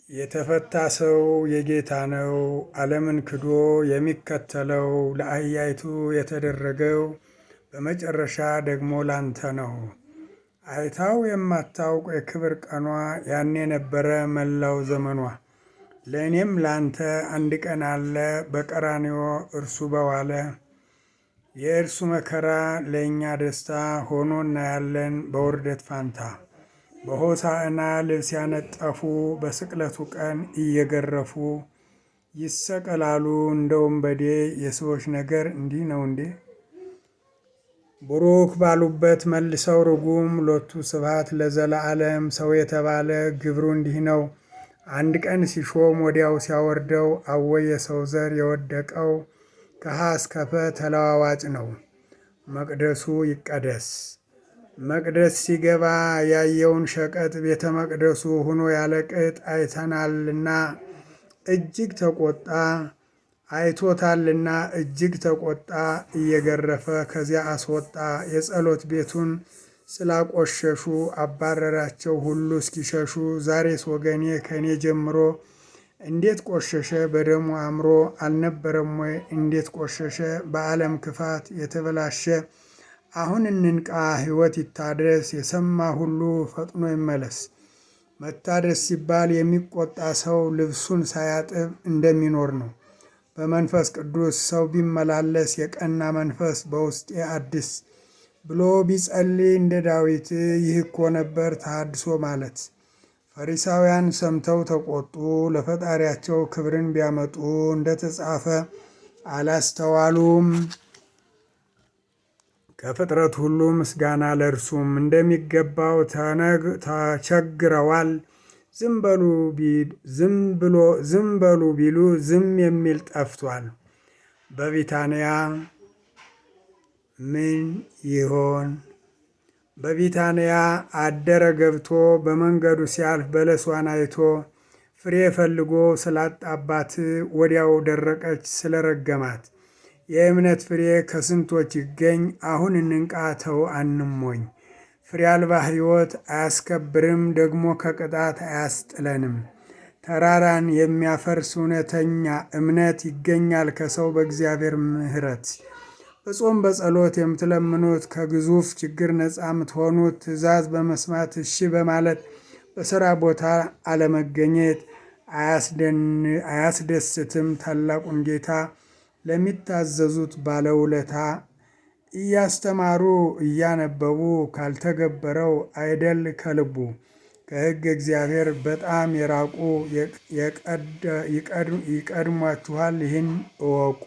የተፈታ ሰው የጌታ ነው። ዓለምን ክዶ የሚከተለው ለአህያይቱ የተደረገው በመጨረሻ ደግሞ ላንተ ነው። አይታው የማታውቅ የክብር ቀኗ ያኔ ነበረ መላው ዘመኗ። ለእኔም ላንተ አንድ ቀን አለ በቀራንዮ እርሱ በዋለ። የእርሱ መከራ ለእኛ ደስታ ሆኖ እናያለን በውርደት ፋንታ። በሆሳዕና ልብስ ያነጠፉ በስቅለቱ ቀን እየገረፉ ይሰቀላሉ እንደ ወንበዴ። የሰዎች ነገር እንዲህ ነው እንዴ? ቡሩክ ባሉበት መልሰው ርጉም ሎቱ ስብሐት ለዘለዓለም። ሰው የተባለ ግብሩ እንዲህ ነው። አንድ ቀን ሲሾም ወዲያው ሲያወርደው አወይ የሰው ዘር የወደቀው። ከሀ እስከ ፐ ተለዋዋጭ ነው። መቅደሱ ይቀደስ። መቅደስ ሲገባ ያየውን ሸቀጥ ቤተ መቅደሱ ሆኖ ያለቅጥ አይተናልና እጅግ ተቆጣ። አይቶታልና እጅግ ተቆጣ። እየገረፈ ከዚያ አስወጣ። የጸሎት ቤቱን ስላቆሸሹ አባረራቸው ሁሉ እስኪሸሹ። ዛሬስ ወገኔ ከእኔ ጀምሮ እንዴት ቆሸሸ በደሙ አምሮ። አልነበረም ወይ እንዴት ቆሸሸ በዓለም ክፋት የተበላሸ። አሁን እንንቃ ሕይወት ይታደስ። የሰማ ሁሉ ፈጥኖ ይመለስ። መታደስ ሲባል የሚቆጣ ሰው ልብሱን ሳያጥብ እንደሚኖር ነው። በመንፈስ ቅዱስ ሰው ቢመላለስ የቀና መንፈስ በውስጤ አድስ ብሎ ቢጸልይ እንደ ዳዊት ይህ እኮ ነበር ተሐድሶ ማለት። ፈሪሳውያን ሰምተው ተቆጡ። ለፈጣሪያቸው ክብርን ቢያመጡ እንደተጻፈ አላስተዋሉም። ከፍጥረት ሁሉ ምስጋና ለእርሱም እንደሚገባው ተቸግረዋል። ዝም በሉ ቢሉ ዝም የሚል ጠፍቷል። በቢታንያ ምን ይሆን? በቢታንያ አደረ ገብቶ በመንገዱ ሲያልፍ በለሷን አይቶ ፍሬ ፈልጎ ስላጣባት ወዲያው ደረቀች ስለረገማት። የእምነት ፍሬ ከስንቶች ይገኝ? አሁን እንንቃ ተው አንሞኝ። ፍሬ አልባ ሕይወት አያስከብርም ደግሞ ከቅጣት አያስጥለንም። ተራራን የሚያፈርስ እውነተኛ እምነት ይገኛል ከሰው በእግዚአብሔር ምሕረት። በጾም በጸሎት የምትለምኑት ከግዙፍ ችግር ነፃ የምትሆኑት ትእዛዝ በመስማት እሺ በማለት በሥራ ቦታ አለመገኘት አያስደስትም ታላቁን ጌታ ለሚታዘዙት ባለውለታ። እያስተማሩ እያነበቡ ካልተገበረው አይደል ከልቡ። ከሕግ እግዚአብሔር በጣም የራቁ ይቀድሟችኋል፣ ይህን እወቁ።